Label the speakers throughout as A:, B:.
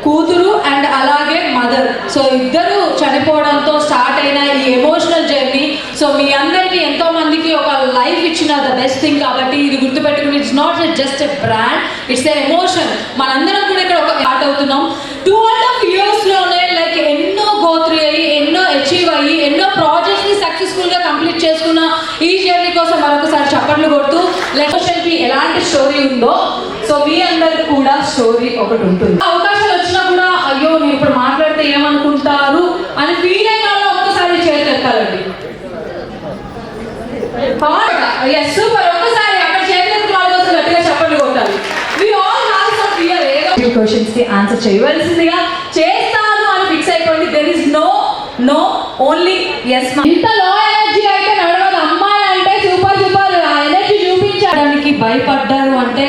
A: కూతురు అండ్ అలాగే mother, so ఇద్దరు చనిపోవడంతో స్టార్ట్ అయిన ఈ ఎమోషనల్ జర్నీ. సో మీ అందరికీ ఎంతో మందికి ఒక లైఫ్ ఇచ్చిన ద బెస్ట్ థింగ్ కాబట్టి ఇది గుర్తుపెట్టుకుని, it's not just a brand, it's a emotion. మనందరం కూడా ఇక్కడ ఒక స్టార్ట్ అవుతున్నాం. 2.5 yearsలోనే లైక్ ఎన్నో గోత్రి అయ్యి, ఎన్నో అచీవ్ అయ్యి, ఎన్నో ప్రాజెక్ట్స్ని సక్సెస్ఫుల్గా కంప్లీట్ చేసుకున్న ఈ జర్నీ కోసం మరొకసారి చప్పట్లు కొడుతూ, ఎమోషన్కి ఎలాంటి స్టోరీ ఉందో సో మీ అందరికి కూడా స్టోరీ ఒకటి ఉంటుంది. అవకాశాలు వచ్చినా కూడా అయ్యో నేను ఇప్పుడు మాట్లాడితే ఏమనుకుంటారు అని ఫీల్ అయిన వాళ్ళు ఒక్కసారి చేతులు ఎత్తాలండి. సూపర్, ఒక్కసారి అక్కడ చేతులు వాళ్ళ కోసం గట్టిగా చప్పట్లు కొట్టాలి. We all have some fear. ఏదో క్వశ్చన్స్ కి ఆన్సర్ చేయవలసిందిగా, చేస్తాను అని ఫిక్స్ అయిపోండి. There is no only yes. ఇంత లో ఎనర్జీ అయితే నడవదు. అమ్మాయి అంటే సూపర్ ఆ ఎనర్జీ చూపించడానికి భయపడ్డారు అంటే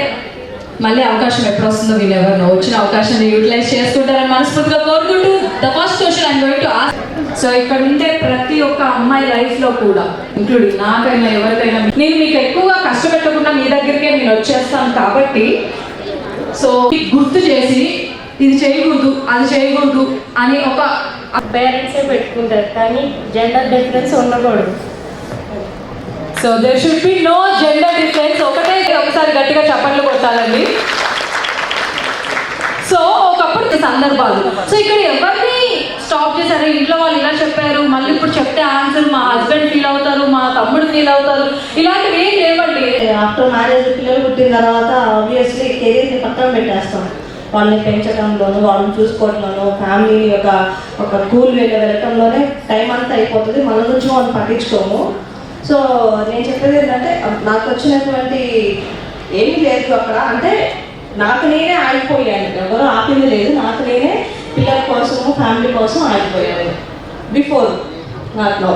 A: మళ్ళీ అవకాశం ఎప్పుడు వస్తుందో వీళ్ళు ఎవరినో వచ్చిన అవకాశాన్ని యూటిలైజ్ చేసుకుంటారని మనస్ఫూర్తిగా కోరుకుంటూ the first question I'm going to ask. So ఇక్కడ ఉంటే ప్రతి ఒక్క అమ్మాయి లైఫ్లో కూడా ఇంక్లూడింగ్ నాకైనా ఎవరికైనా నేను మీకు ఎక్కువగా కష్టపెట్టకుండా మీ దగ్గరికే నేను వచ్చేస్తాను కాబట్టి సో గుర్తు చేసి ఇది చేయకూడదు అది చేయకూడదు అని ఒక
B: పేరెంట్సే పెట్టుకుంటారు కానీ జెండర్ డిఫరెన్స్ ఉండకూడదు.
A: So there should be no gender difference. ఒకసారి గట్టిగా చప్పట్లు కొట్టాలండి. సో ఒకప్పుడు సందర్భాలు, సో ఇక్కడ ఎవరిని స్టాప్ చేశారు, ఇంట్లో వాళ్ళు ఇలా చెప్పారు, మళ్ళీ ఇప్పుడు చెప్తే ఆన్సర్ మా హస్బెండ్ ఫీల్ అవుతారు, మా తమ్ముడు ఫీల్ అవుతారు, ఇలాంటివి ఏం లేవండి.
B: ఆఫ్టర్ మ్యారేజ్ పిల్లలు పుట్టిన తర్వాత ఆబ్వియస్లీ కెరీర్ని పక్కన పెట్టేస్తాం. వాళ్ళని పెంచడంలోనూ, వాళ్ళని చూసుకోవడంలోనూ, ఫ్యామిలీని ఒక కూల్ వేలో వెళ్ళటంలోనే టైం అంతా అయిపోతుంది. మన నుంచి వాళ్ళని పట్టించుకోము. సో నేను చెప్పేది ఏంటంటే నాకు వచ్చినటువంటి ఏమీ లేదు అక్కడ. అంటే నాకు నేనే ఆగిపోయాను, ఎవరో ఆపింది లేదు. నాకు నేనే పిల్లల కోసము ఫ్యామిలీ కోసం ఆగిపోయాను బిఫోర్ నాట్ నౌ.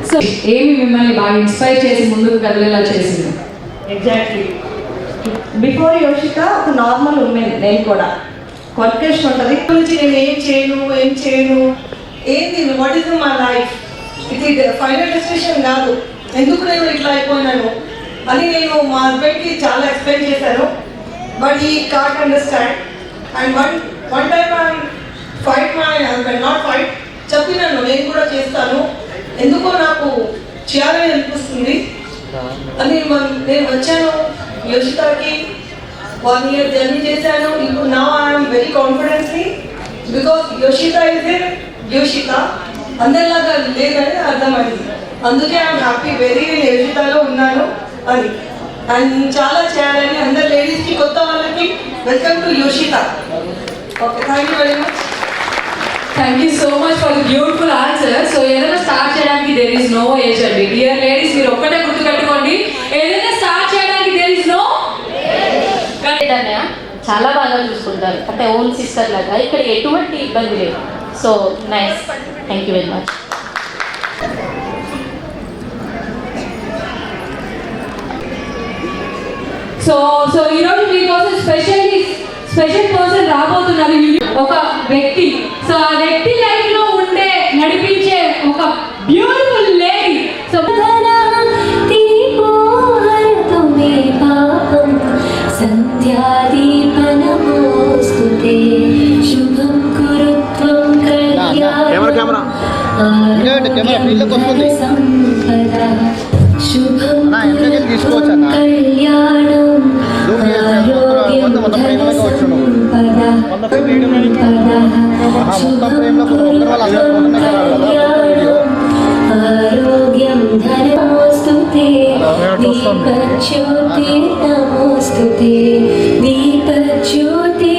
A: సో ఏమి మిమ్మల్ని బాగా ఇన్స్పైర్ చేసి ముందుకు కదిలేలా చేసింది?
B: ఎగ్జాక్ట్లీ బిఫోర్ యోషిక ఒక నార్మల్ ఉమెన్. నేను కూడా క్వాలిఫికేషన్ ఉంటుంది గురించి నేను ఏం చేయను ఏంది వాట్ ఈస్ మై లైఫ్, ఇది ఫైనల్ డెసిషన్ కాదు, ఎందుకు నేను ఇట్లా అయిపోయినాను అని నేను మా హస్బెండ్కి చాలా ఎక్స్ప్లెయిన్ చేశాను. బట్ ఈ can't understand. And one time I fight my husband, not fight, చెప్పినాను నేను కూడా చేస్తాను, ఎందుకో నాకు చేయాలని అనిపిస్తుంది అని. నేను వచ్చాను యోషితాకి 1 year జర్నీ చేశాను. ఇప్పుడు నా I'm very confidently because Yoshita is in Yoshita, అందరిలాగా లేదని అర్థమైంది. అందుకే ఐఎమ్ హ్యాపీ వెరీ యోషితలో ఉన్నాను అని. అండ్ చాలా చేయాలని అందరు లేడీస్కి, కొత్త వాళ్ళకి welcome to యోషిత. Okay, thank you very much.
A: Thank you so much for beautiful answer. So ఏదైనా స్టార్ట్ చేయడానికి దేర్ ఈస్ నో ఏజ్ అండి. డియర్ లేడీస్, మీరు ఒక్కటే గుర్తుపెట్టుకోండి, ఏదైనా స్టార్ట్ చేయడానికి దేర్ ఈస్ నో.
C: చాలా బాగా చూసుకుంటారు, అంటే ఓన్ సిస్టర్ లాగా. ఇక్కడ ఎటువంటి ఇబ్బంది లేదు. So nice, thank you very much.
A: So ఈరోజు మీకోసం స్పెషల్ పర్సన్ రాబోతున్నారు, ఒక వ్యక్తి. సో ఆ వ్యక్తి లైఫ్ లో ఉండే నడిపించే ఒక బ్యూటిఫుల్ లేడీ. సో
D: ఆరోగ్యం ధనమోస్తుతే దీపజ్యోతి నమోస్తుతే దీపజ్యోతి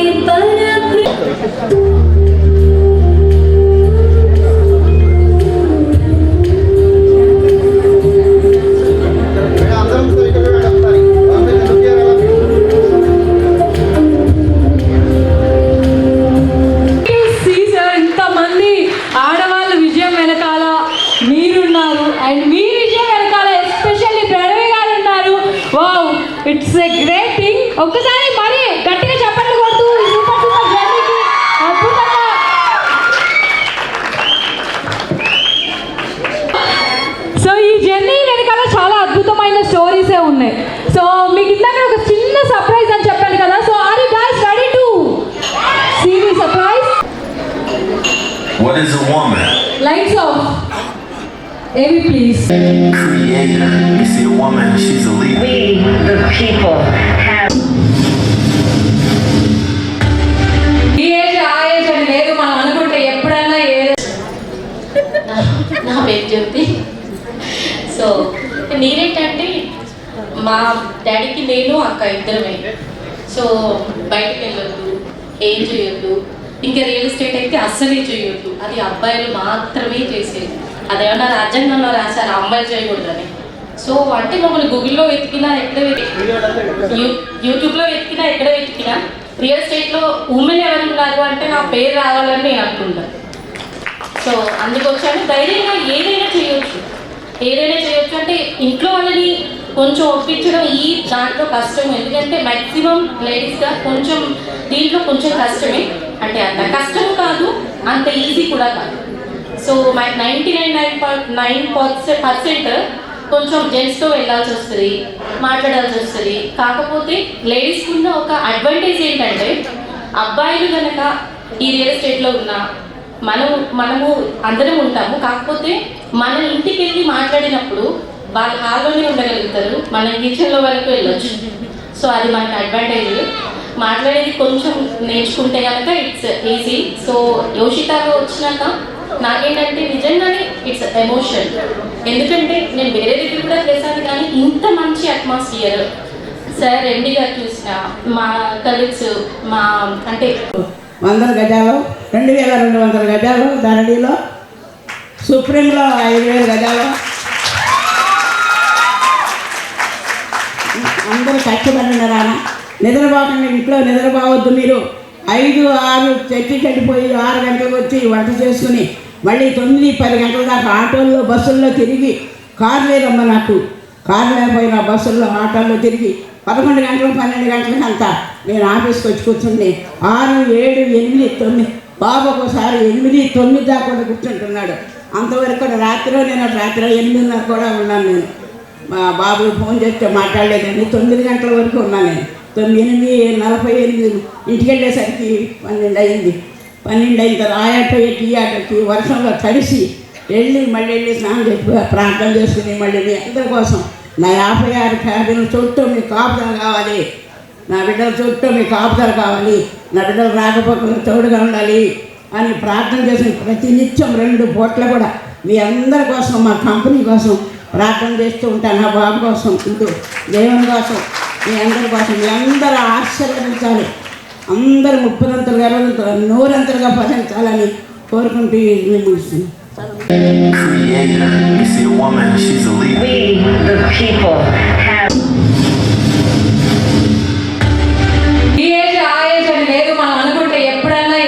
A: ఇట్స్ ఎ గ్రేట్ థింగ్. ఒక్కసారి మరి గట్టిగా చప్పట్లు కొడుతూ సూపర్ జర్నీకి అద్భుతంగా. సో ఈ జర్నీ వెనకాల చాలా అద్భుతమైన స్టోరీసే ఉన్నాయి. ఉన్నాయి. సో మీకు ఇందాక ఒక చిన్న సర్ప్రైజ్ అని చెప్పాను కదా. So are you guys ready to see the surprise?
E: What is a woman?
A: Lights off. ఏవి please.
E: Creator. You see, a woman, she's a leader.
F: We, the people, have
A: ఈ ఏజ్ ఆ ఏజ్ అని లేదు, మనం అనుకుంటే ఎప్పుడైనా
C: నా పేరు జ్యోతి. సో నేనేంటంటే మా డాడీకి నేను అక్క ఇద్దరమే. సో బయటకు వెళ్ళొద్దు, ఏం చేయొద్దు, ఇంకా రియల్ ఎస్టేట్ అయితే అస్సలే చేయొద్దు, అది అబ్బాయిలు మాత్రమే చేసేది. అదేమన్నా రాజ్యాంగంలో రాశారు అమ్మాయిలు చేయకూడదని. సో అంటే మమ్మల్ని గూగుల్లో వెతికినా ఎక్కడ యూట్యూబ్లో వెతికినా ఎక్కడ వెతికినా రియల్ ఎస్టేట్లో ఉమెన్ ఎవరు ఉన్నారు అంటే నా పేరు రావాలని నేను అనుకుంటాను. సో అందుకొచ్చాను. ధైర్యంగా ఏదైనా చేయొచ్చు అంటే ఇంట్లో వాళ్ళని కొంచెం ఒప్పించడం ఈ దాంట్లో కష్టం. ఎందుకంటే మ్యాక్సిమం లేడీస్గా కొంచెం దీంట్లో కొంచెం కష్టమే. అంటే అంత కష్టం కాదు, అంత ఈజీ కూడా కాదు. సో మాకు 99.9% కొంచెం జెంట్స్తో వెళ్ళాల్సి వస్తుంది, మాట్లాడాల్సి వస్తుంది. కాకపోతే లేడీస్కి ఉన్న ఒక అడ్వాంటేజ్ ఏంటంటే అబ్బాయిలు కనుక ఈ రియల్ ఎస్టేట్లో ఉన్న మనము అందరం ఉంటాము. కాకపోతే మన ఇంటికి వెళ్ళి మాట్లాడినప్పుడు వాళ్ళు హాల్లోనే ఉండగలుగుతారు, మనం కిచెన్లో వరకు వెళ్ళొచ్చు. సో అది మనకి అడ్వాంటేజ్. మాట్లాడేది కొంచెం నేర్చుకుంటే కనుక ఇట్స్ ఈజీ. సో యోషితాలో వచ్చినాక నాకేంటంటే నిజంగానే ఇట్స్ ఎమోషన్. ఎందుకంటే నేను వేరే దగ్గర కూడా చేశాను, కానీ ఇంత మంచి అట్మాస్ఫియర్ సార్ ఎండి గారు చూసిన మా కలీగ్స్ మా అంటే
G: 100 గజాలు, 2200 గజాలు ధరణిలో, సుప్రీంలో 5000 గజాలు. అందరూ కష్టపడినారా? నిద్రపోకండి, ఇంట్లో నిద్రపోవద్దు. మీరు 5, 6 చెడిపోయి 6 గంటలకు వచ్చి వంట చేసుకుని మళ్ళీ 9, 10 గంటల దాకా ఆటోల్లో బస్సుల్లో తిరిగి, కారు లేదమ్మా నాకు, కారు లేకపోయినా బస్సుల్లో ఆటోల్లో తిరిగి 11 గంటలు 12 గంటలకు అంతా నేను ఆఫీస్కి వచ్చి కూర్చుండి 6, 7, 8, 9 బాబు ఒకసారి 8, 9 దాకా కూడా కూర్చుంటున్నాడు. అంతవరకు కూడా రాత్రి 8:30 కూడా ఉన్నాను నేను. మా బాబు ఫోన్ చేస్తే మాట్లాడలేదండి. 9 గంటల వరకు ఉన్నాను నేను. 8:48 ఇంటికి వెళ్ళేసరికి 12 అయింది. 12 అయిన తర్వాత ఆటో ఎక్కి ఆటోకి వర్షంలో తడిసి మళ్ళీ వెళ్ళి స్నానం చేసి ప్రార్థన చేసుకుని మళ్ళీ మీ అందరి కోసం నా 56 క్యాబిన్ల చుట్టూ మీకు కాపుదలు కావాలి, నా బిడ్డల చుట్టూ మీకు కాపుదలు కావాలి, నా బిడ్డలు రాకపోకుండా తోడుగా ఉండాలి అని ప్రార్థన చేసిన ప్రతి నిత్యం 2 పూట్ల కూడా మీ అందరి కోసం, మా కంపెనీ కోసం ప్రార్థన చేస్తూ ఉంటాను. నా బాబు కోసం, ఇంటూ దేవుని కోసం, మీ అందరి కోసం. మీ అందరూ ఆశీర్వదించాలి, అందరూ 30 20 100 ఫలించాలని కోరుకుంటూ ముగిస్తుంది.
E: Creator. You see, a woman, she's a leader.
F: we, the people, have
A: ఈ ఏజ్ ఆ ఏజ్ అని లేదు, మనం అనుకుంటే ఎప్పుడైనా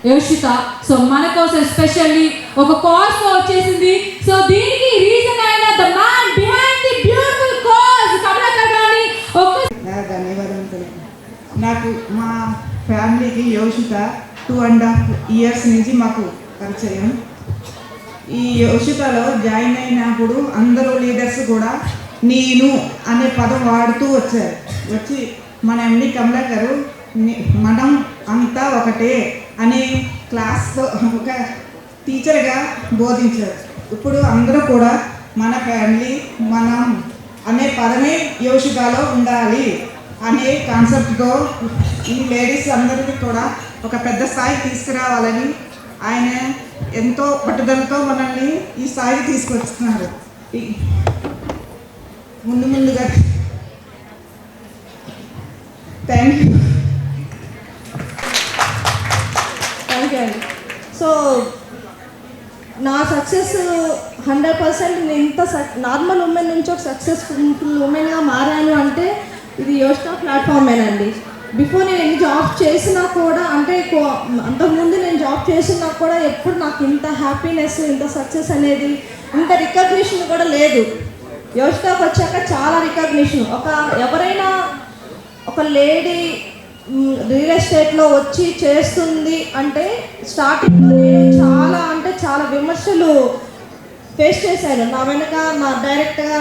A: యోషిత. సో మన కోసం ఎస్పెషల్లీ ఒక కాజ్ వచ్చేసింది. సో దీనికి రీజన్ అయిన the man behind the beautiful cause Kamalakar గారిని
H: ధన్యవాదాలు. నాకు మా ఫ్యామిలీకి యోషిత 2.5 years నుంచి మాకు పరిచయం. ఈ యోషితలో జాయిన్ అయినప్పుడు అందరూ లీడర్స్ కూడా నేను అనే పదం వాడుతూ వచ్చి మన ఎండి కమలాకర్ మనం అంతా ఒకటే అనే క్లాస్లో ఒక టీచర్గా బోధించారు. ఇప్పుడు అందరూ కూడా మన ఫ్యామిలీ, మనం అనే పదమే యోషితలో ఉండాలి అనే కాన్సెప్ట్తో ఈ లేడీస్ అందరికీ కూడా ఒక పెద్ద స్థాయికి తీసుకురావాలని ఆయన ఎంతో పట్టుదలతో మనల్ని ఈ స్థాయికి తీసుకొస్తున్నారు. ముందుగా థ్యాంక్ యూ.
B: సో నా సక్సెస్ 100% నేను ఇంత నార్మల్ ఉమెన్ నుంచి ఒక సక్సెస్ఫుల్ ఉమెన్గా మారాను అంటే ఇది యోషితా ప్లాట్ఫామేనండి. బిఫోర్ నేను ఎన్ని జాబ్ చేసినా కూడా, అంటే అంతకుముందు నేను జాబ్ చేసినా కూడా ఎప్పుడు నాకు ఇంత హ్యాపీనెస్, ఇంత సక్సెస్ అనేది, ఇంత రికగ్నిషన్ కూడా లేదు. యోషితాకి వచ్చాక చాలా రికగ్నిషన్. ఎవరైనా ఒక లేడీ రియల్ ఎస్టేట్లో వచ్చి చేస్తుంది అంటే స్టార్టింగ్లో నేను చాలా విమర్శలు ఫేస్ చేశాను. నా వెనక నా డైరెక్ట్గా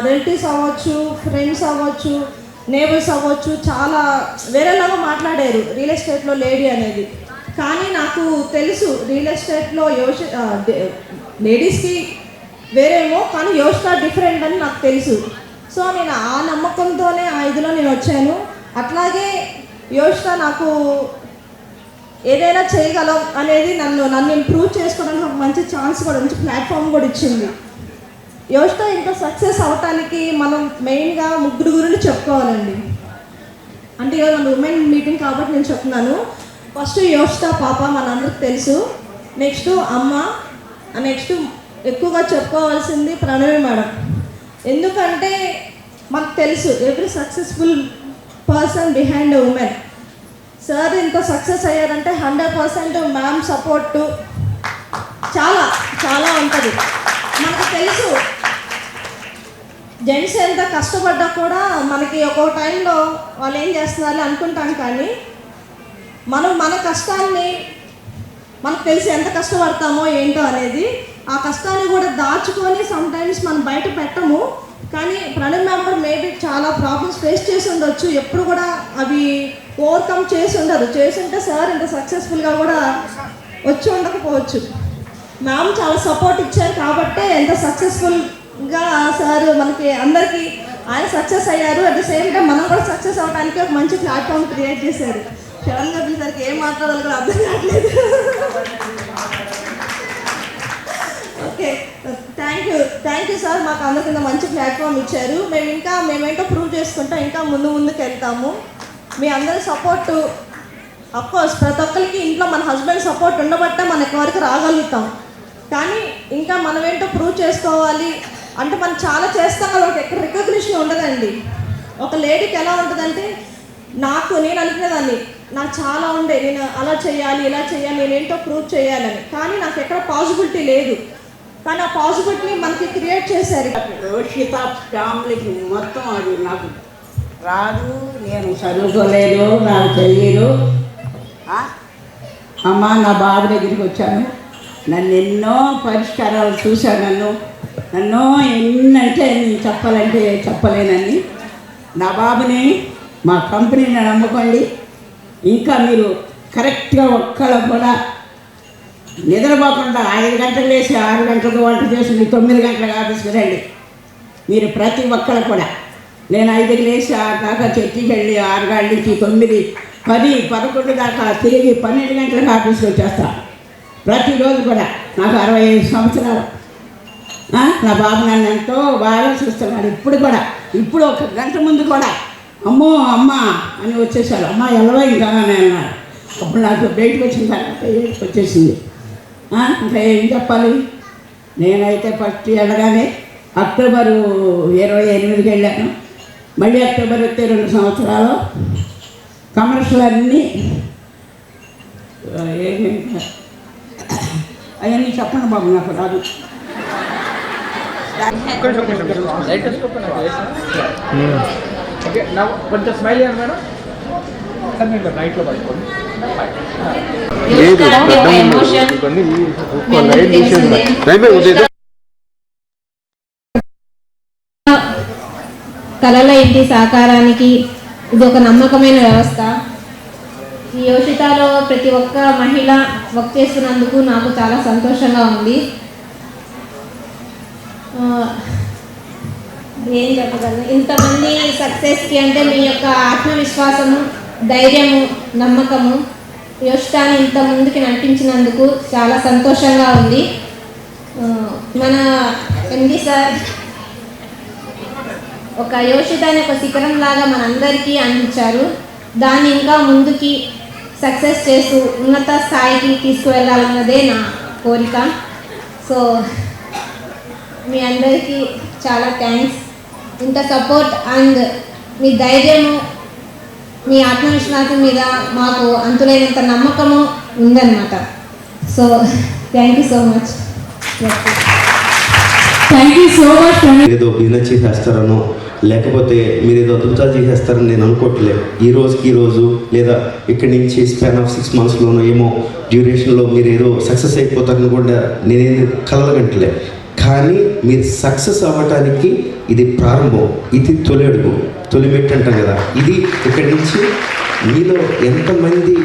B: రిలేటివ్స్ అవ్వచ్చు, ఫ్రెండ్స్ అవ్వచ్చు, నేబర్స్ అవ్వచ్చు, చాలా వేరేలాగా మాట్లాడారు రియల్ ఎస్టేట్లో లేడీ అనేది. కానీ నాకు తెలుసు రియల్ ఎస్టేట్లో లేడీస్కి వేరేమో, కానీ యోషితా డిఫరెంట్ అని నాకు తెలుసు. సో నేను ఆ నమ్మకంతోనే ఆ ఇదిలో నేను వచ్చాను. అట్లాగే యోషితా నాకు ఏదైనా చేయగలం అనేది నన్ను ఇంప్రూవ్ చేసుకోవడానికి ఒక మంచి ఛాన్స్ కూడా, మంచి ప్లాట్ఫామ్ కూడా ఇచ్చింది. యోషితా ఇంత సక్సెస్ అవటానికి మనం మెయిన్గా ముగ్గురు గురించి చెప్పుకోవాలండి. అంటే ఈరోజు మన ఉమెన్ మీటింగ్ కాబట్టి నేను చెప్తున్నాను. ఫస్ట్ యోషితా పాప మనందరికి తెలుసు, నెక్స్ట్ అమ్మ, నెక్స్ట్ ఎక్కువగా చెప్పుకోవాల్సింది ప్రణవి మేడం. ఎందుకంటే మనకు తెలుసు every successful person behind women. Sir ఇంత సక్సెస్ అయ్యారంటే 100% మ్యామ్ సపోర్టు చాలా చాలా ఉంటుంది. మనకు తెలుసు జెంట్స్ ఎంత కష్టపడ్డా కూడా మనకి ఒక్కొక్క టైంలో వాళ్ళు ఏం చేస్తున్నారు అనుకుంటాం, కానీ మన కష్టాన్ని మనకు తెలిసి ఎంత కష్టపడతామో ఏంటో అనేది, ఆ కష్టాన్ని కూడా దాచుకొని సమ్టైమ్స్ మనం బయట పెట్టము. కానీ ప్రణవ్ మెంబర్ మేబీ చాలా ప్రాబ్లమ్స్ ఫేస్ చేసి ఉండొచ్చు, ఎప్పుడు కూడా అవి ఓవర్కమ్ చేసి ఉండరు. చేస్తుంటే సార్ ఇంత సక్సెస్ఫుల్గా కూడా వచ్చి ఉండకపోవచ్చు. మ్యామ్ చాలా సపోర్ట్ ఇచ్చారు కాబట్టే ఎంత సక్సెస్ఫుల్గా సార్ మనకి అందరికీ ఆయన సక్సెస్ అయ్యారు. అట్ ద సేమ్ టైం మనం కూడా సక్సెస్ అవ్వడానికి ఒక మంచి ప్లాట్ఫామ్ క్రియేట్ చేశారు. శరణ్ గారు సార్కి ఏం మాట్లాడాలి కూడా అర్థం కావట్లేదు. ఓకే, థ్యాంక్ యూ సార్, మాకు అందరికీ మంచి ప్లాట్ఫామ్ ఇచ్చారు. మేమేంటో ప్రూవ్ చేసుకుంటాం, ఇంకా ముందుకు వెళ్తాము. మీ అందరి సపోర్టు అఫ్కోర్స్ ప్రతి ఒక్కరికి ఇంట్లో మన హస్బెండ్ సపోర్ట్ ఉండబట్టే మన వరకు రాగలుగుతాం. కానీ ఇంకా మనమేంటో ప్రూవ్ చేసుకోవాలి అంటే మనం చాలా చేస్తాం కదా, ఎక్కడ రికగ్నిషన్ ఉండదండి. ఒక లేడీకి ఎలా ఉంటుందంటే, నేను అనుకునేదాన్ని నాకు చాలా ఉండే, నేను అలా చేయాలి ఇలా చేయాలి, నేనేంటో ప్రూవ్ చేయాలని, కానీ నాకు ఎక్కడ పాసిబిలిటీ లేదు. కానీ ఆ పాసిబిలిటీ మనకి క్రియేట్ చేశారు.
G: యోషిత ఫ్యామిలీకి మొత్తం అది నాకు రాదు, నేను చదువుకోలేదు, నాకు తెలియదు. అమ్మ నా బాబు దగ్గరికి వచ్చాను, నన్ను ఎన్నో పరిష్కారాలు చూశాను, నన్ను ఎన్నంటే నేను చెప్పాలంటే చెప్పలేనని. నా బాబుని మా కంపెనీని నమ్ముకోండి. ఇంకా మీరు కరెక్ట్గా ఒక్కళ్ళు కూడా నిద్రపోకుండా 5 గంటలు లేచి 6 గంటలకు వంట చేసి 9 గంటలకు ఆఫీస్కి రండి. మీరు ప్రతి ఒక్కళ్ళు కూడా, నేను 5కి లేచి 6 దాకా చర్చికి వెళ్ళి 6 గంటల నుంచి 9, 10, 11 దాకా తిరిగి 12 గంటలకు ఆఫీస్కి వచ్చేస్తాను. ప్రతిరోజు కూడా నాకు 65 సంవత్సరాలు. నా బాబు నన్ను ఎంతో బాగా చూస్తున్నాడు. ఇప్పుడు కూడా, ఇప్పుడు 1 గంట ముందు కూడా అమ్మో అమ్మ అని వచ్చేసారు. అమ్మ ఎలవా ఇంకా అని అన్నారు. అప్పుడు నాకు బయటకు వచ్చిన తర్వాత ఏడుపు వచ్చేసింది. ఇంకా ఏం చెప్పాలి. నేనైతే ఫస్ట్ వెళ్ళగానే అక్టోబర్ 28కి వెళ్ళాను. మళ్ళీ అక్టోబర్ వస్తే 2 సంవత్సరాలు కమర్షియల్ అన్నీ అవన్నీ చెప్పండి బాబు, నాకు రాదు.
I: కొంచెం స్మైల్ చేయండి మేడం. నైట్లో పట్టుకోండి.
J: కళల ఇంటి సాకారానికి ఇది ఒక నమ్మకమైన వ్యవస్థ. ఈ యోషితాలో ప్రతి ఒక్క మహిళ వర్క్ చేస్తున్నందుకు నాకు చాలా సంతోషంగా ఉంది. ఏం చెప్పగలను, ఇంతమంది సక్సెస్కి అంటే మీ యొక్క ఆత్మవిశ్వాసము, ధైర్యము, నమ్మకము యోషితాని ఇంత ముందుకి నడిపించినందుకు చాలా సంతోషంగా ఉంది. మన ఎండి సార్ ఒక యోషితాని ఒక శిఖరం లాగా మనందరికీ అందించారు. దాన్ని ఇంకా ముందుకి సక్సెస్ చేస్తూ ఉన్నత స్థాయికి తీసుకువెళ్ళాలన్నదే నా కోరిక. సో మీ అందరికీ చాలా థ్యాంక్స్. ఇంత సపోర్ట్ అండ్ మీ ధైర్యము, మీ ఆత్మవిశ్వాసం మీద మాకు అంతులేనంత నమ్మకము ఉందన్నమాట. So thank you so much.
A: Thank you so much.
K: ఏదో బిజినెస్ చేసేస్తారనో లేకపోతే మీరు ఏదో అద్భుతాలు చేసేస్తారని నేను అనుకోవట్లేదు. ఈ రోజు లేదా ఇక్కడి నుంచి స్పాన్ ఆఫ్ 6 monthsలోనో ఏమో డ్యూరేషన్లో మీరు ఏదో సక్సెస్ అయిపోతారని కూడా నేనేది కలగంటలే. కానీ మీరు సక్సెస్ అవ్వటానికి ఇది ప్రారంభం, ఇది తొలి అడుగు, తొలి మెట్టు అంటాం కదా. ఇది ఇక్కడి నుంచి మీలో ఎంతమంది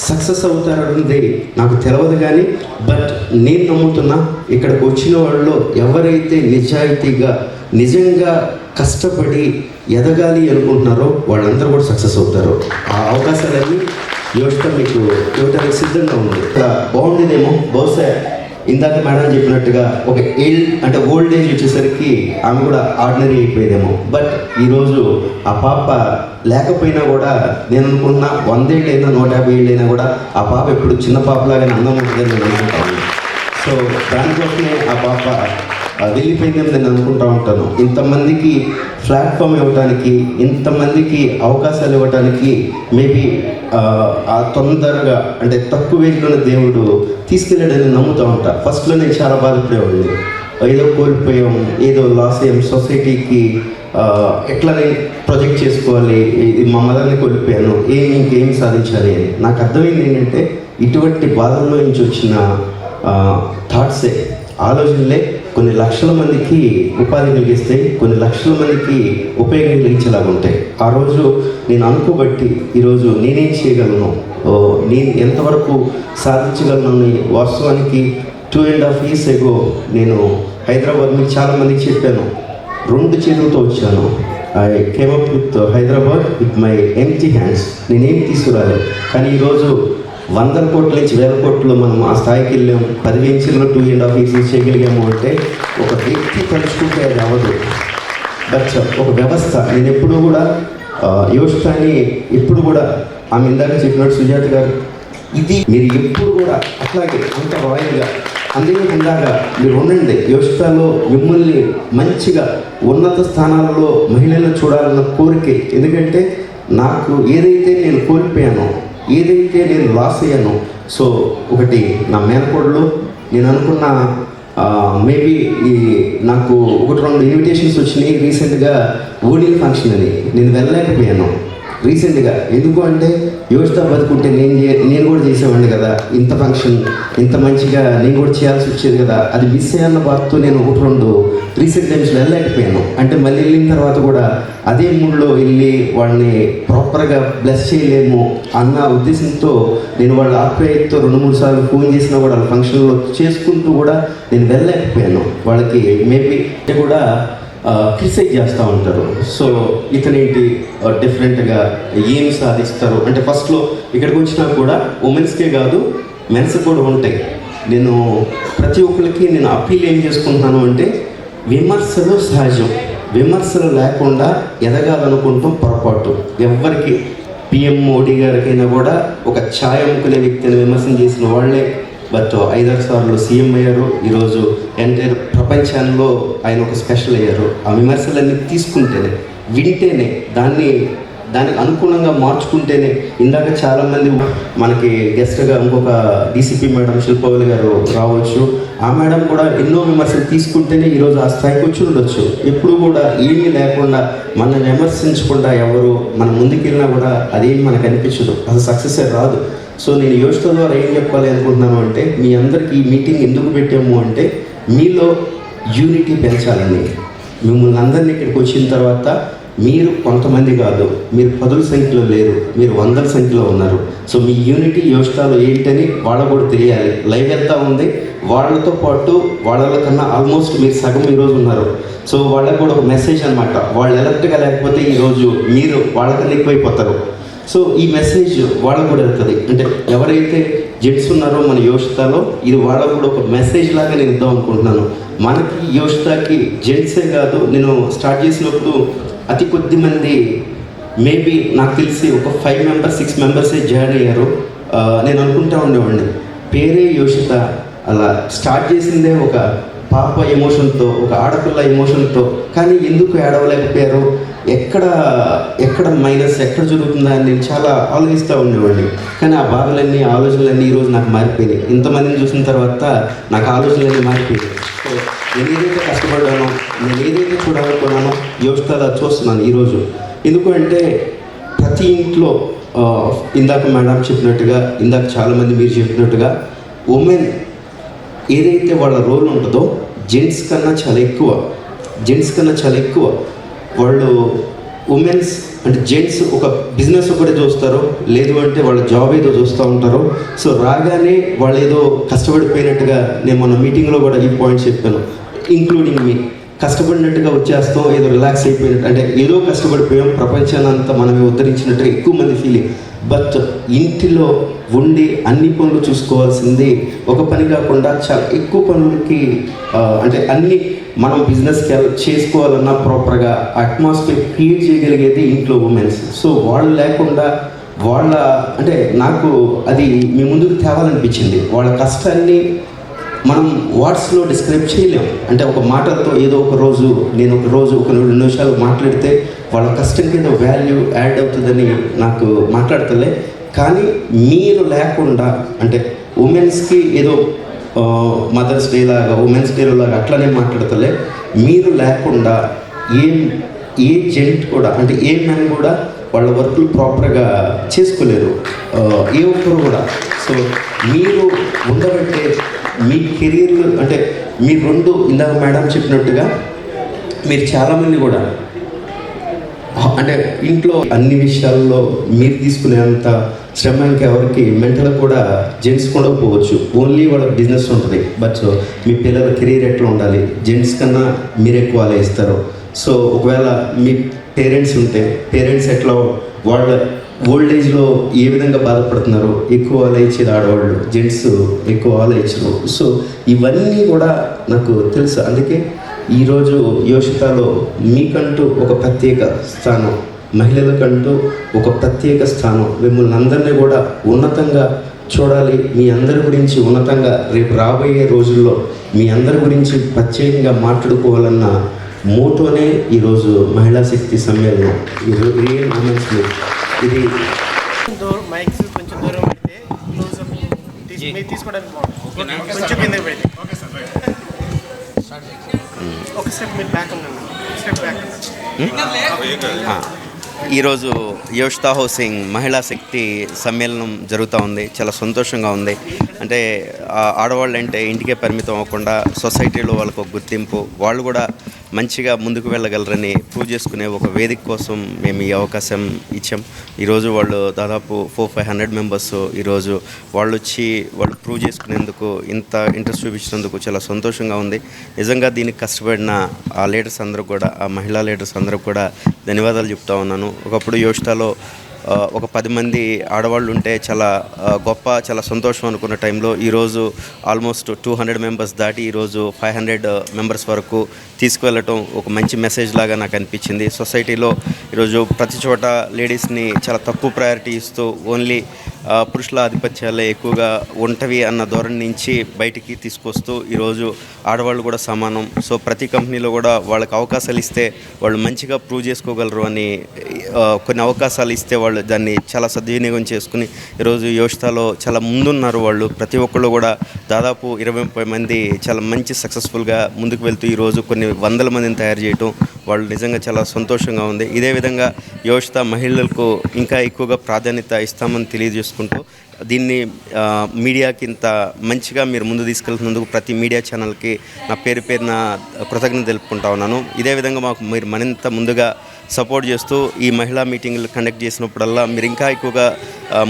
K: సక్సెస్ అవుతారన్నది నాకు తెలియదు, కానీ బట్ నేను నమ్ముతున్నా ఇక్కడికి వచ్చిన వాళ్ళు ఎవరైతే నిజాయితీగా నిజంగా కష్టపడి ఎదగాలి అనుకుంటున్నారో వాళ్ళందరూ కూడా సక్సెస్ అవుతారు. ఆ అవకాశాలన్నీ యోచిత మీకు ఇవ్వడానికి సిద్ధంగా ఉంది. ఇక్కడ బాగుండేదేమో బహుశా ఇందాక మేడం చెప్పినట్టుగా ఒక ఓల్డ్ ఏజ్ వచ్చేసరికి ఆమె కూడా ఆర్డినరీ అయిపోయేదేమో. బట్ ఈరోజు ఆ పాప లేకపోయినా కూడా నేను అనుకున్నా 100 ఏళ్ళైనా 150 ఏళ్ళైనా కూడా ఆ పాప ఎప్పుడు చిన్న పాపలాగానే అందం ఉంటుందని నేను అనుకుంటాను. సో దానికోసమే ఆ పాప వెళ్ళిపోయిందని నేను అనుకుంటూ ఉంటాను. ఇంతమందికి ప్లాట్ఫామ్ ఇవ్వడానికి, ఇంతమందికి అవకాశాలు ఇవ్వడానికి మేబీ ఆ తొందరగా అంటే తక్కువ ఏజ్లోనే దేవుడు తీసుకెళ్ళాడని నమ్ముతూ ఉంటా. ఫస్ట్లో నేను చాలా బాధపడేవాడిని, ఏదో కోల్పోయాం, ఏదో లాస్ అయ్యాం, సొసైటీకి ఎట్లా నేను ప్రొజెక్ట్ చేసుకోవాలి, మా మదర్ని కోల్పోయాను, ఇంకేం సాధించాలి అని. నాకు అర్థమైంది ఏంటంటే ఇటువంటి బాధల్లో నుంచి వచ్చిన థాట్సే, ఆలోచనలే కొన్ని లక్షల మందికి ఉపాధి కలిగిస్తాయి, కొన్ని లక్షల మందికి ఉపయోగం కలిగించేలాగా ఉంటాయి. ఆ రోజు నేను అనుకోబట్టి ఈరోజు నేనేం చేయగలను, నేను ఎంతవరకు సాధించగలను. వాస్తవానికి 2.5 years ago నేను హైదరాబాద్ మీకు చాలామందికి చెప్పాను, 2 చేతులతో వచ్చాను. I came up with Hyderabad with my empty hands. నేనేం తీసుకురాలేదు. కానీ ఈరోజు 100 కోట్ల నుంచి 1000 కోట్లు మనం ఆ స్థాయికి వెళ్ళాము. 10 ఇంచుల్లో 2.5 years చేయగలిగాము అంటే ఒక వ్యక్తి తలుచుకుంటే అది అవ్వదు. బట్ ఒక వ్యవస్థ. నేను ఎప్పుడు కూడా యోచితాన్ని ఎప్పుడు కూడా ఆమె ఇందాక చెప్పినట్టు సుజాత గారు, ఇది మీరు ఎప్పుడు కూడా అట్లాగే అంత రాయల్గా అందుకే ఇందాక మీరు ఉండండి. యోచితాలో మిమ్మల్ని మంచిగా ఉన్నత స్థానాలలో మహిళలను చూడాలన్న కోరికే. ఎందుకంటే నాకు ఏదైతే నేను కోల్పోయానో, ఏదైతే నేను లాస్ అయ్యానో, సో ఒకటి నా మేనకోడలు, నేను అనుకున్న మేబీ నాకు 1-2 ఇన్విటేషన్స్ వచ్చినాయి రీసెంట్గా ఓడిల్ ఫంక్షన్ అని. నేను వెళ్ళలేకపోయాను రీసెంట్గా. ఎందుకు అంటే యోచిత బతుకుంటే నేను కూడా చేసేవాడిని కదా, ఇంత ఫంక్షన్ ఇంత మంచిగా నేను కూడా చేయాల్సి వచ్చేది కదా. అది మిస్ అయ్యన్న బాధతో నేను 1-2 రీసెంట్ టైమ్స్లో వెళ్ళలేకపోయాను. అంటే మళ్ళీ వెళ్ళిన తర్వాత కూడా అదే మూడ్లో వెళ్ళి వాళ్ళని ప్రాపర్గా బ్లెస్ చేయలేము అన్న ఉద్దేశంతో నేను వాళ్ళ ఆప్యాయతతో 2-3 సార్లు ఫోన్ చేసినా కూడా వాళ్ళ ఫంక్షన్లో చేసుకుంటూ కూడా నేను వెళ్ళలేకపోయాను. వాళ్ళకి మేబీ కూడా క్రిటిసైజ్ చేస్తూ ఉంటారు. సో ఇతనేంటి డిఫరెంట్గా ఏం సాధిస్తారు అంటే ఫస్ట్లో ఇక్కడికి వచ్చినా కూడా ఉమెన్స్కే కాదు మెన్స్ కూడా ఉంటాయి. నేను ప్రతి ఒక్కరికి నేను అప్పీల్ ఏం చేసుకుంటున్నాను అంటే విమర్శలు సహజం, విమర్శలు లేకుండా ఎదగాలనుకుంటాం పొరపాటు. ఎవరికి పిఎం మోడీ గారికైనా కూడా ఒక ఛాయ్ అమ్ముకునే వ్యక్తిని విమర్శన చేసిన వాళ్ళే బట్ 5-6 సార్లు సీఎం అయ్యారు. ఈరోజు ఎంటైర్ ప్రపంచంలో ఆయన ఒక స్పెషల్ అయ్యారు. ఆ విమర్శలన్నీ తీసుకుంటేనే, వింటేనే, దానికి అనుగుణంగా మార్చుకుంటేనే. ఇందాక చాలామంది మనకి గెస్ట్గా ఇంకొక డీసీపీ మేడం శిల్పవల్లి గారు రావచ్చు. ఆ మేడం కూడా ఎన్నో విమర్శలు తీసుకుంటేనే ఈరోజు ఆ స్థాయికి వచ్చి ఉండొచ్చు. ఎప్పుడు కూడా ఏమీ లేకుండా మనం విమర్శించకుండా ఎవరు మనం ముందుకెళ్ళినా కూడా అదేమి మనకు అనిపించదు, అసలు సక్సెస్ రాదు. సో నేను యోచిత ద్వారా ఏం చెప్పాలి అనుకుంటున్నాను అంటే మీ అందరికీ ఈ మీటింగ్ ఎందుకు పెట్టాము అంటే మీలో యూనిటీ పెంచాలని. మిమ్మల్ని అందరినీ ఇక్కడికి వచ్చిన తర్వాత మీరు కొంతమంది కాదు, మీరు 10ల సంఖ్యలో లేరు, మీరు 100ల సంఖ్యలో ఉన్నారు. సో మీ యూనిటీ యోచితాలో ఏంటని వాళ్ళకు కూడా తెలియాలి. లైవ్ వెళ్తూ ఉంది, వాళ్ళతో పాటు వాళ్ళకన్నా ఆల్మోస్ట్ మీరు సగం ఈరోజు ఉన్నారు. సో వాళ్ళకు కూడా ఒక మెసేజ్ అనమాట, వాళ్ళు ఎలర్ట్గా లేకపోతే ఈరోజు మీరు వాళ్ళకన్నా ఎక్కువైపోతారు. సో ఈ మెసేజ్ వాళ్ళకు కూడా వెళ్తుంది. అంటే ఎవరైతే జెంట్స్ ఉన్నారో మన యోచితాలో ఇది వాళ్ళకు కూడా ఒక మెసేజ్ లాగా నేను ఇద్దాం అనుకుంటున్నాను. మనకి యోచితాకి జెంట్సే కాదు, నేను స్టార్ట్ చేసినప్పుడు అతి కొద్ది మంది మేబీ నాకు తెలిసి ఒక 5 members 6 members జాయిన్ అయ్యారు. నేను అనుకుంటా ఉండేవాడిని పేరే యోచిత అలా స్టార్ట్ చేసిందే ఒక పాప ఎమోషన్తో, ఒక ఆడపిల్ల ఎమోషన్తో. కానీ ఎందుకు ఏడవలేకపోయారు, ఎక్కడ మైనస్ ఎక్కడ జరుగుతుందా అని నేను చాలా ఆలోచిస్తూ ఉండేవాడిని. కానీ ఆ బాధలన్నీ, ఆలోచనలన్నీ ఈరోజు నాకు మారిపోయినాయి. ఇంతమందిని చూసిన తర్వాత నాకు ఆలోచనలన్నీ మారిపోయాయి. సో నేను ఏదైతే కష్టపడ్డానో, నేను ఏదైతే చూడాలనుకున్నానో యోచితలో చూస్తున్నాను ఈరోజు. ఎందుకు అంటే ప్రతి ఇంట్లో ఇందాక మేడం చెప్పినట్టుగా, ఇందాక చాలామంది మీరు చెప్పినట్టుగా, ఉమెన్ ఏదైతే వాళ్ళ రోల్ ఉంటుందో జెంట్స్ కన్నా చాలా ఎక్కువ వాళ్ళు ఉమెన్స్ అంటే జెంట్స్ ఒక బిజినెస్ ఒకటే చూస్తారు, లేదు అంటే వాళ్ళ జాబ్ ఏదో చూస్తూ ఉంటారు. సో రాగానే వాళ్ళు ఏదో కష్టపడిపోయినట్టుగా, నేను మొన్న మీటింగ్లో కూడా ఈ పాయింట్ చెప్పాను, ఇంక్లూడింగ్ మీ, కష్టపడినట్టుగా వచ్చేస్తాం, ఏదో రిలాక్స్ అయిపోయినట్టు, అంటే ఏదో కష్టపడిపోయాం, ప్రపంచాన్ని అంతా మనమే ఉద్ధరించినట్టుగా ఎక్కువ మంది ఫీలింగ్. బట్ ఇంటిలో ఉండి అన్ని పనులు చూసుకోవాల్సింది ఒక పని కాకుండా చాలా ఎక్కువ పనులకి, అంటే అన్ని మనం బిజినెస్కి చేసుకోవాలన్నా ప్రాపర్గా అట్మాస్ఫియర్ క్రియేట్ చేయగలిగేది ఇంట్లో ఉమెన్స్. సో వాళ్ళు లేకుండా అంటే నాకు అది మీ ముందుకు తేవాలనిపించింది. వాళ్ళ కష్టాన్ని మనం వర్డ్స్లో డిస్క్రైబ్ చేయలేం. అంటే ఒక మాటలతో ఏదో ఒక రోజు ఒక 2 నిమిషాలు మాట్లాడితే వాళ్ళ కష్టం కింద వాల్యూ యాడ్ అవుతుందని నాకు మాట్లాడతలే. కానీ మీరు లేకుండా, అంటే ఉమెన్స్కి ఏదో మదర్స్ డే లాగా, ఉమెన్స్ డే లాగా అట్లనే మాట్లాడతలే, మీరు లేకుండా ఏ జెంట్ కూడా, అంటే ఏ మెన్ కూడా వాళ్ళ వర్క్లు ప్రాపర్గా చేసుకోలేరు, ఏ ఒక్కరు కూడా. సో మీరు ఉండబట్టే మీ కెరీర్లు, అంటే మీ 2 ఇందాక మేడం చెప్పినట్టుగా మీరు చాలామంది కూడా అంటే ఇంట్లో అన్ని విషయాల్లో మీరు తీసుకునేంత శ్రమ ఇంకెవరికి మెంటల్ కూడా జెంట్స్ కూడా పోవచ్చు, ఓన్లీ వాళ్ళ బిజినెస్ ఉంటుంది. బట్ మీ పిల్లల కెరీర్ ఎట్లా ఉండాలి, జెంట్స్ కన్నా మీరు ఎక్కువ ఆలోచిస్తారు. సో ఒకవేళ మీ పేరెంట్స్ ఉంటే పేరెంట్స్ ఎట్లా వాళ్ళ ఓల్డ్ ఏజ్లో ఏ విధంగా బాధపడుతున్నారు, ఎక్కువ ఆలోచించేది ఆడవాళ్ళు, జెంట్స్ ఎక్కువ ఆలోచించరు. సో ఇవన్నీ కూడా నాకు తెలుసు. అందుకే ఈరోజు యోషితలో మీకంటూ ఒక ప్రత్యేక స్థానం, మహిళలకంటూ ఒక ప్రత్యేక స్థానం, మిమ్మల్ని అందరినీ కూడా ఉన్నతంగా చూడాలి, మీ అందరి గురించి ఉన్నతంగా రేపు రాబోయే రోజుల్లో మీ అందరి గురించి ప్రత్యేకంగా మాట్లాడుకోవాలన్న మోటోనే ఈరోజు మహిళా శక్తి సమ్మేళనం. ఇది
I: మైక్స్ కొంచెం దూరం పెడితే మీరు తీసుకోవడానికి బాగుంటుంది. కొంచెం కింద పెడితే ఓకే సార్. ఒక స్టెప్ మీరు బ్యాక్ ఉండండి, స్టెప్ బ్యాక్.
K: ఈరోజు యోషిత హౌసింగ్ మహిళా శక్తి సమ్మేళనం జరుగుతూ ఉంది. చాలా సంతోషంగా ఉంది. అంటే ఆడవాళ్ళు అంటే ఇంటికే పరిమితం అవ్వకుండా సొసైటీలో వాళ్ళకు ఒక గుర్తింపు, వాళ్ళు కూడా మంచిగా ముందుకు వెళ్ళగలరని ప్రూవ్ చేసుకునే ఒక వేదిక కోసం మేము ఈ అవకాశం ఇచ్చాం. ఈరోజు వాళ్ళు దాదాపు 400-500 మెంబర్స్ ఈరోజు వాళ్ళు ప్రూవ్ చేసుకునేందుకు ఇంత ఇంట్రెస్ట్ చూపించినందుకు చాలా సంతోషంగా ఉంది. నిజంగా దీనికి కష్టపడిన ఆ లీడర్స్ అందరూ కూడా, ఆ మహిళా లీడర్స్ అందరూ కూడా ధన్యవాదాలు చెప్తా ఉన్నాను. ఒకప్పుడు యోషితలో ఒక 10 మంది ఆడవాళ్ళు ఉంటే చాలా గొప్ప, చాలా సంతోషం అనుకున్న టైంలో ఈరోజు ఆల్మోస్ట్ 200 మెంబర్స్ దాటి ఈరోజు 500 మెంబర్స్ వరకు తీసుకువెళ్ళటం ఒక మంచి మెసేజ్ లాగా నాకు అనిపించింది. సొసైటీలో ఈరోజు ప్రతి చోట లేడీస్ని చాలా తక్కువ ప్రయారిటీ ఇస్తూ ఓన్లీ పురుషుల ఆధిపత్యాలే ఎక్కువగా ఉంటవి అన్న ధోరణి నుంచి బయటికి తీసుకొస్తూ ఈరోజు ఆడవాళ్ళు కూడా సమానం. సో ప్రతి కంపెనీలో కూడా వాళ్ళకి అవకాశాలు ఇస్తే వాళ్ళు మంచిగా ప్రూవ్ చేసుకోగలరు అని కొన్ని అవకాశాలు ఇస్తే వాళ్ళు దాన్ని చాలా సద్వినియోగం చేసుకుని ఈరోజు యోషితలో చాలా ముందున్నారు. వాళ్ళు ప్రతి ఒక్కళ్ళు కూడా దాదాపు 20-30 మంది చాలా మంచి సక్సెస్ఫుల్గా ముందుకు వెళ్తూ ఈరోజు కొన్ని 100 మందిని తయారు చేయటం వాళ్ళు నిజంగా చాలా సంతోషంగా ఉంది. ఇదే విధంగా యోషిత మహిళలకు ఇంకా ఎక్కువగా ప్రాధాన్యత ఇస్తామని తెలియజేసుకుంటూ దీన్ని మీడియాకి ఇంత మంచిగా మీరు ముందు తీసుకెళ్తున్నందుకు ప్రతి మీడియా ఛానల్కి నా పేరున కృతజ్ఞత తెలుపుకుంటా ఉన్నాను. ఇదే విధంగా మీరు మరింత ముందుగా సపోర్ట్ చేస్తూ ఈ మహిళా మీటింగ్లు కండక్ట్ చేసినప్పుడల్లా మీరు ఇంకా ఎక్కువగా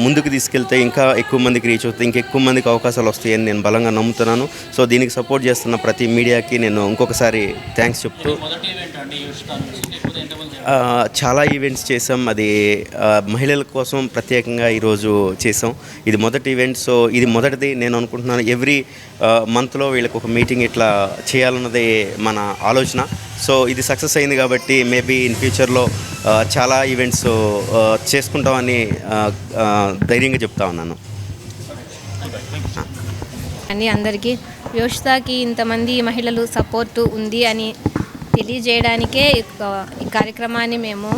K: ముందుకు తీసుకెళ్తే ఇంకా ఎక్కువ మందికి రీచ్ అవుతాయి, ఇంకా ఎక్కువ మందికి అవకాశాలు వస్తాయని నేను బలంగా నమ్ముతున్నాను. సో దీనికి సపోర్ట్ చేస్తున్న ప్రతి మీడియాకి నేను ఇంకొకసారి థ్యాంక్స్ చెప్తూ, చాలా ఈవెంట్స్ చేసాం. అది మహిళల కోసం ప్రత్యేకంగా ఈరోజు చేసాం. ఇది మొదటి ఈవెంట్. సో ఇది మొదటిది నేను అనుకుంటున్నాను. ఎవ్రీ మంత్లో వీళ్ళకి ఒక మీటింగ్ ఇట్లా చేయాలన్నది మన ఆలోచన. సో ఇది సక్సెస్ అయింది కాబట్టి మేబీ ఇన్ ఫ్యూచర్లో చాలా ఈవెంట్స్ చేసుకుంటామని ధైర్యంగా చెప్తా ఉన్నాను.
J: అని అందరికీ యోషితాకి ఇంతమంది మహిళలు సపోర్టు ఉంది అని తెలియజేయడానికే ఈ కార్యక్రమాన్ని మేము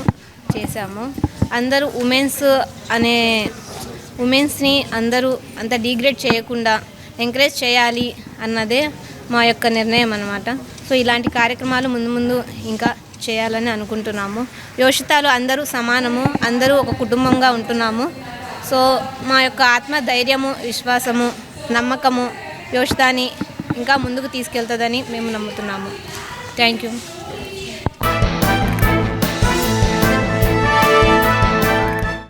J: చేశాము. అందరూ ఉమెన్స్ని అందరూ అంత డిగ్రేడ్ చేయకుండా ఎంకరేజ్ చేయాలి అన్నదే మా యొక్క నిర్ణయం అన్నమాట. సో ఇలాంటి కార్యక్రమాలు ముందు ఇంకా చేయాలని అనుకుంటున్నాము. యోషితాలు అందరూ సమానము, అందరూ ఒక కుటుంబంగా ఉంటున్నాము. సో మా యొక్క ఆత్మధైర్యము, విశ్వాసము, నమ్మకము యోషితాని ఇంకా ముందుకు తీసుకెళ్తుందని మేము నమ్ముతున్నాము. Thank you.